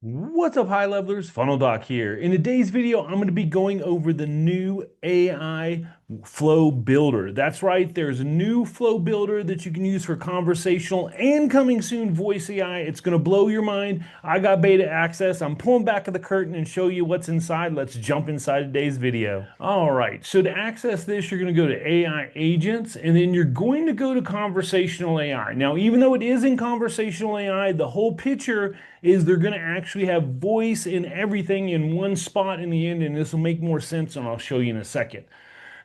What's up, high levelers? Funnel Doc here. In today's video, I'm going to be going over the new AI flow builder. That's right, there's a new flow builder that you can use for conversational and coming soon voice AI. It's going to blow your mind. I got beta access. I'm pulling back of the curtain and show you what's inside. Let's jump inside today's video. All right, so to access this, you're going to go to AI agents and then you're going to go to conversational AI. Now, even though it is in conversational AI, the whole picture is they're going to actually have voice and everything in one spot in the end, and this will make more sense, and I'll show you in a second.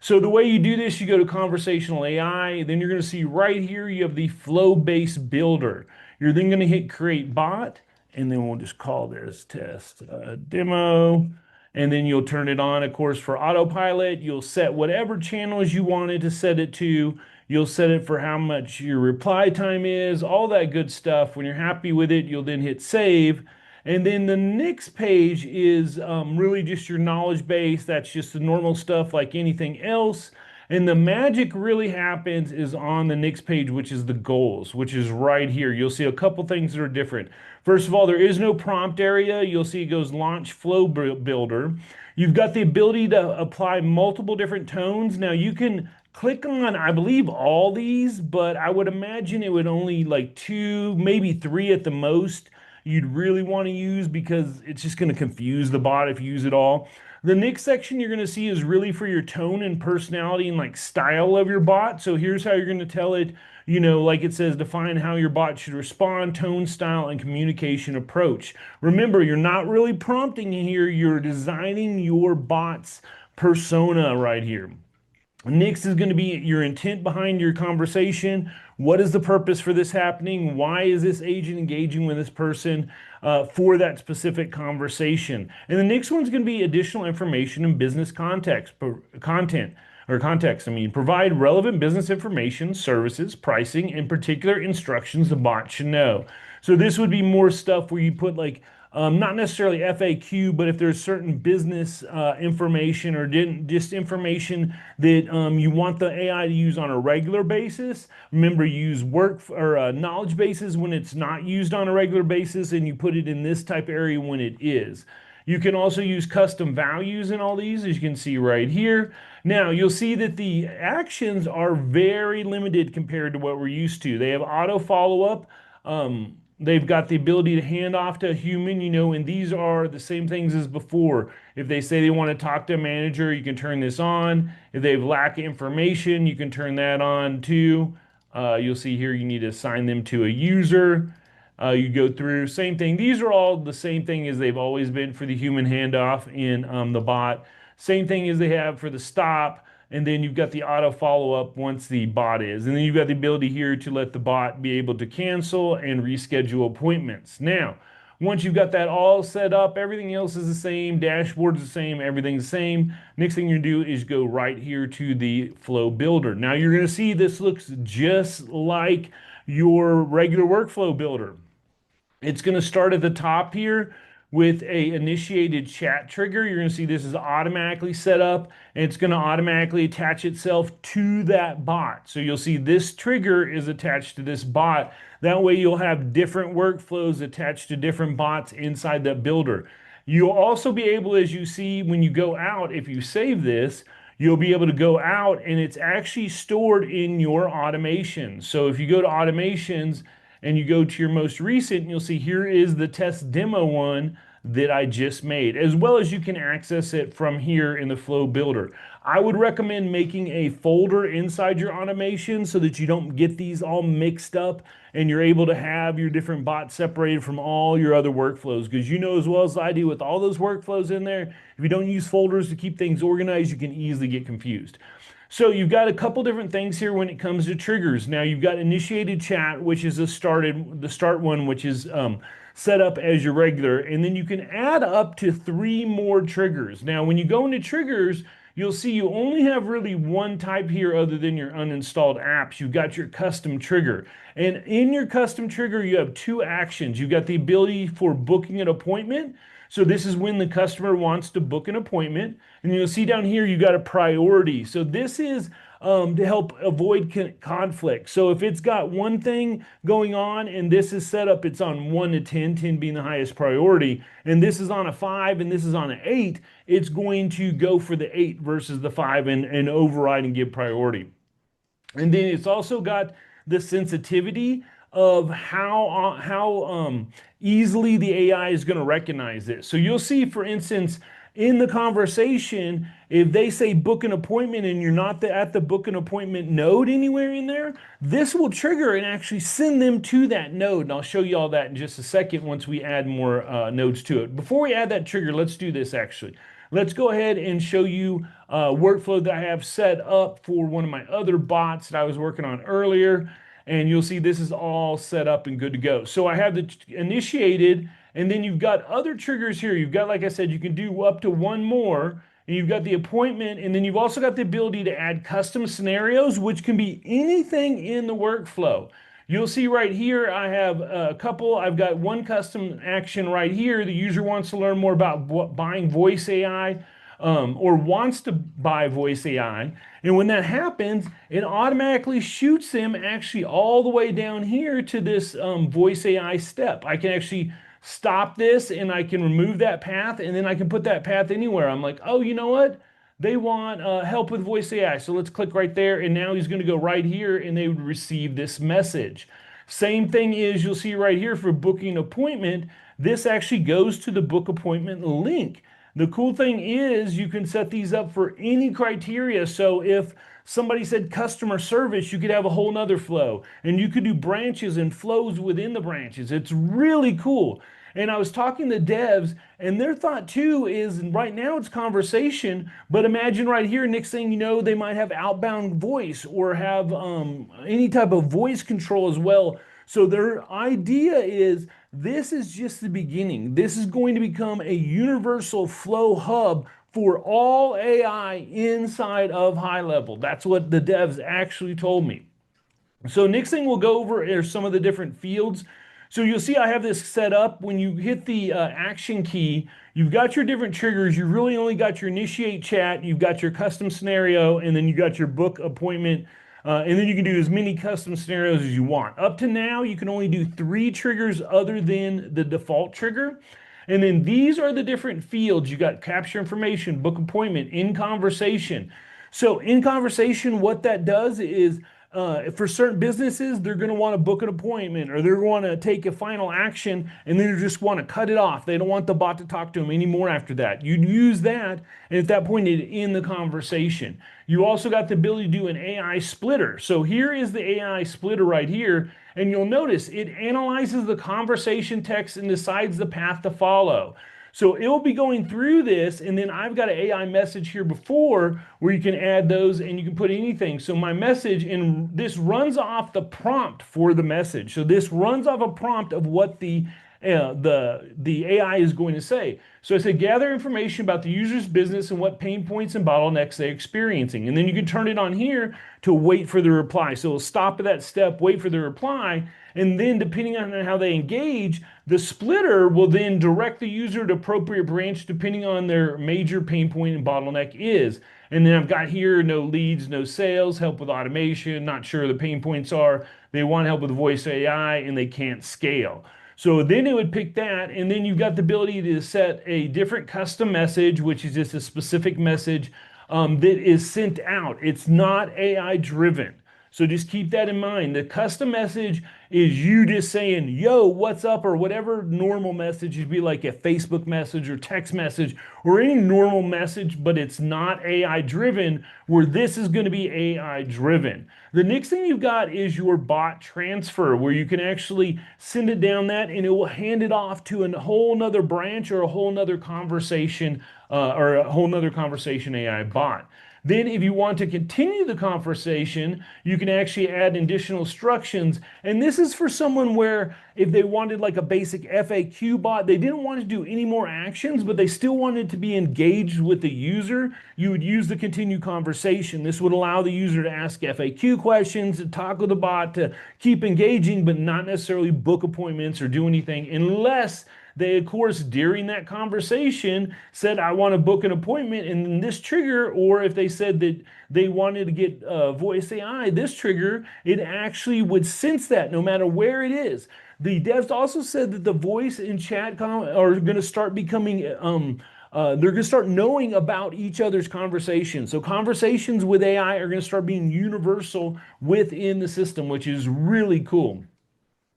So the way you do this, you go to conversational AI, then you're going to see right here you have the flow-based builder. You're then going to hit create bot, and then we'll just call this test demo. And then you'll turn it on, of course, for autopilot. You'll set whatever channels you wanted to set it to. You'll set it for how much your reply time is, all that good stuff. When you're happy with it, you'll then hit save. And then the next page is really just your knowledge base. That's just the normal stuff like anything else. And the magic really happens is on the next page, which is the goals, which is right here. You'll see a couple things that are different. First of all, there is no prompt area. You'll see it goes launch flow builder. You've got the ability to apply multiple different tones. Now you can click on, I believe, all these, but I would imagine it would only like two, maybe three at the most you'd really want to use because it's just going to confuse the bot if you use it all. The next section you're going to see is really for your tone and personality and like style of your bot. So here's how you're going to tell it, like it says, define how your bot should respond, tone, style, and communication approach. Remember, you're not really prompting here, you're designing your bot's persona right here. Next is going to be your intent behind your conversation. What is the purpose for this happening? Why is this agent engaging with this person for that specific conversation? And the next one's going to be additional information and business context. I mean, provide relevant business information, services, pricing, and particular instructions the bot should know. So this would be more stuff where you put like not necessarily FAQ, but if there's certain business information or just information that you want the AI to use on a regular basis, remember use work or knowledge bases when it's not used on a regular basis, and you put it in this type area when it is. You can also use custom values in all these, as you can see right here. Now, you'll see that the actions are very limited compared to what we're used to. They have auto follow-up. They've got the ability to hand off to a human, and these are the same things as before. If they say they want to talk to a manager, you can turn this on. If they lack information, you can turn that on too. You'll see here you need to assign them to a user. You go through, same thing. These are all the same thing as they've always been for the human handoff in the bot. Same thing as they have for the stop. And then you've got the auto follow-up once the bot is. And then you've got the ability here to let the bot be able to cancel and reschedule appointments. Now, once you've got that all set up, everything else is the same, dashboard's the same, everything's the same. Next thing you do is go right here to the flow builder. Now you're gonna see this looks just like your regular workflow builder. It's going to start at the top here with a initiated chat trigger. You're going to see this is automatically set up and it's going to automatically attach itself to that bot. So you'll see this trigger is attached to this bot. That way you'll have different workflows attached to different bots inside that builder. You'll also be able, as you see when you go out, if you save this, you'll be able to go out and it's actually stored in your automation. So if you go to automations, and you go to your most recent, you'll see here is the test demo one that I just made, as well as you can access it from here in the Flow Builder. I would recommend making a folder inside your automation so that you don't get these all mixed up and you're able to have your different bots separated from all your other workflows. Because you know as well as I do with all those workflows in there, if you don't use folders to keep things organized, you can easily get confused. So you've got a couple different things here when it comes to triggers. Now you've got initiated chat, which is the start one, which is set up as your regular, and then you can add up to 3 more triggers. Now, when you go into triggers, you'll see you only have really one type here other than your uninstalled apps. You've got your custom trigger. And in your custom trigger, you have 2 actions. You've got the ability for booking an appointment. So this is when the customer wants to book an appointment. And you'll see down here, you got a priority. So this is to help avoid conflict. So if it's got one thing going on and this is set up, it's on 1 to 10, 10 being the highest priority, and this is on a 5 and this is on an 8, it's going to go for the 8 versus the 5 and override and give priority. And then it's also got the sensitivity of how easily the AI is going to recognize it. So you'll see, for instance, in the conversation, if they say book an appointment and you're not at the book an appointment node anywhere in there, this will trigger and actually send them to that node. And I'll show you all that in just a second once we add more nodes to it. Before we add that trigger, let's do this actually. Let's go ahead and show you a workflow that I have set up for one of my other bots that I was working on earlier. And you'll see this is all set up and good to go. So I have the initiated, and then you've got other triggers here. You've got, like I said, you can do up to one more, and you've got the appointment, and then you've also got the ability to add custom scenarios, which can be anything in the workflow. You'll see right here, I have a couple. I've got one custom action right here. The user wants to learn more about buying voice AI or wants to buy voice AI. And when that happens, it automatically shoots them actually all the way down here to this voice AI step. I can actually stop this and I can remove that path, and then I can put that path anywhere. I'm like, oh, you know what? They want help with voice AI. So let's click right there. And now he's going to go right here and they would receive this message. Same thing is you'll see right here for booking an appointment. This actually goes to the book appointment link. The cool thing is you can set these up for any criteria. So if somebody said customer service, you could have a whole nother flow, and you could do branches and flows within the branches. It's really cool. And I was talking to devs, and their thought too is right now it's conversation, but imagine right here, next thing you know, they might have outbound voice or have any type of voice control as well. So their idea is this is just the beginning. This is going to become a universal flow hub for all AI inside of Highlevel. That's what the devs actually told me. So next thing we'll go over are some of the different fields. So you'll see I have this set up. When you hit the action key, you've got your different triggers. You really only got your initiate chat, you've got your custom scenario, and then you got your book appointment. And then you can do as many custom scenarios as you want. Up to now, you can only do 3 triggers other than the default trigger. And then these are the different fields. You got capture information, book appointment, in conversation. So in conversation, what that does is for certain businesses, they're going to want to book an appointment or they're going to take a final action and then they just want to cut it off. They don't want the bot to talk to them anymore after that. You'd use that, and at that point, it'd end the conversation. You also got the ability to do an AI splitter. So here is the AI splitter right here, and you'll notice it analyzes the conversation text and decides the path to follow. So it will be going through this, and then I've got an AI message here before where you can add those and you can put anything. So my message, and this runs off the prompt for the message. So this runs off a prompt of what the AI is going to say. So I said, gather information about the user's business and what pain points and bottlenecks they're experiencing. And then you can turn it on here to wait for the reply. So it'll stop at that step, wait for the reply. And then depending on how they engage, the splitter will then direct the user to appropriate branch depending on their major pain point and bottleneck is. And then I've got here, no leads, no sales, help with automation, not sure the pain points are. They want help with voice AI and they can't scale. So then it would pick that, and then you've got the ability to set a different custom message, which is just a specific message that is sent out. It's not AI driven. So just keep that in mind. The custom message is you just saying, yo, what's up, or whatever normal message. It'd be like a Facebook message or text message or any normal message, but it's not AI driven, where this is going to be AI driven. The next thing you've got is your bot transfer, where you can actually send it down that and it will hand it off to a whole nother branch or a whole nother conversation AI bot. Then if you want to continue the conversation, you can actually add additional instructions. And this is for someone where if they wanted like a basic FAQ bot, they didn't want to do any more actions, but they still wanted to be engaged with the user, you would use the continue conversation. This would allow the user to ask FAQ questions, to talk with the bot, to keep engaging, but not necessarily book appointments or do anything unless they, of course, during that conversation said, I want to book an appointment and this trigger, or if they said that they wanted to get voice AI, this trigger, it actually would sense that no matter where it is. The devs also said that the voice and chat are going to start becoming they're going to start knowing about each other's conversations. So conversations with AI are going to start being universal within the system, which is really cool.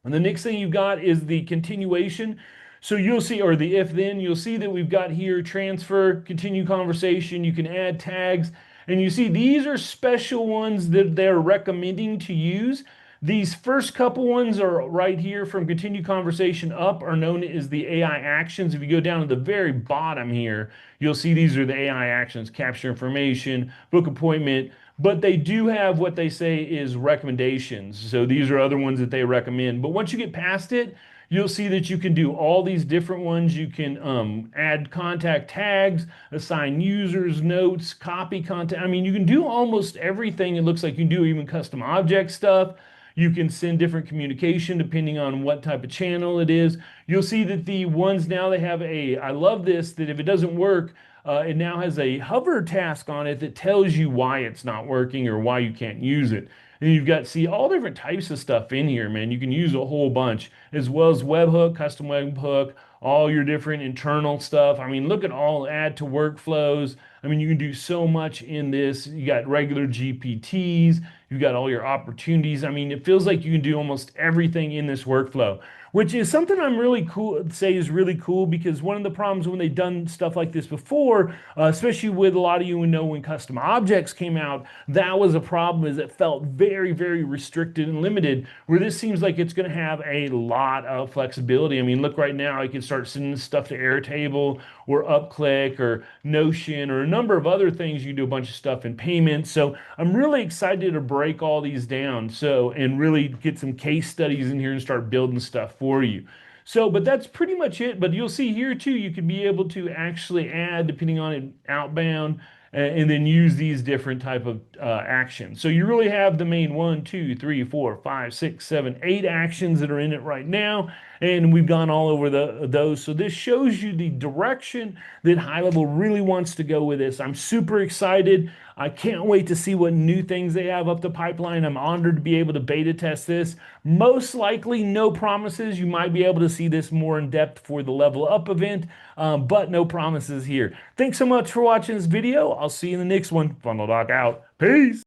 And the next thing you've got is the continuation. So you'll see, or the if then, you'll see that we've got here transfer, continue conversation. You can add tags. And you see these are special ones that they're recommending to use. These first couple ones are right here from continue conversation up are known as the AI actions. If you go down to the very bottom here, you'll see these are the AI actions, capture information, book appointment, but they do have what they say is recommendations. So these are other ones that they recommend. But once you get past it, you'll see that you can do all these different ones. You can add contact tags, assign users, notes, copy content. I mean, you can do almost everything. It looks like you can do even custom object stuff. You can send different communication depending on what type of channel it is. You'll see that the ones now they have I love this, that if it doesn't work, it now has a hover task on it that tells you why it's not working or why you can't use it. And you've got, see, all different types of stuff in here, man. You can use a whole bunch, as well as webhook, custom webhook, all your different internal stuff. I mean, look at all add to workflows. I mean, you can do so much in this. You got regular GPTs, you've got all your opportunities. I mean, it feels like you can do almost everything in this workflow, which is something I'm really cool, say is really cool, because one of the problems when they've done stuff like this before, especially with a lot of you who know when custom objects came out, that was a problem, is it felt very, very restricted and limited, where this seems like it's going to have a lot of flexibility. I mean, look right now, I can start sending stuff to Airtable or UpClick or Notion or a number of other things. You can do a bunch of stuff in payments. So I'm really excited to break all these down. So, and really get some case studies in here and start building stuff for you. So, but that's pretty much it. But you'll see here too, you can be able to actually add, depending on it, outbound, and then use these different type of actions. So you really have the main 1, 2, 3, 4, 5, 6, 7, 8 actions that are in it right now. And we've gone all over those. So this shows you the direction that Highlevel really wants to go with this. I'm super excited. I can't wait to see what new things they have up the pipeline. I'm honored to be able to beta test this. Most likely, no promises. You might be able to see this more in depth for the Level Up event, but no promises here. Thanks so much for watching this video. I'll see you in the next one. Funnel Doc out. Peace.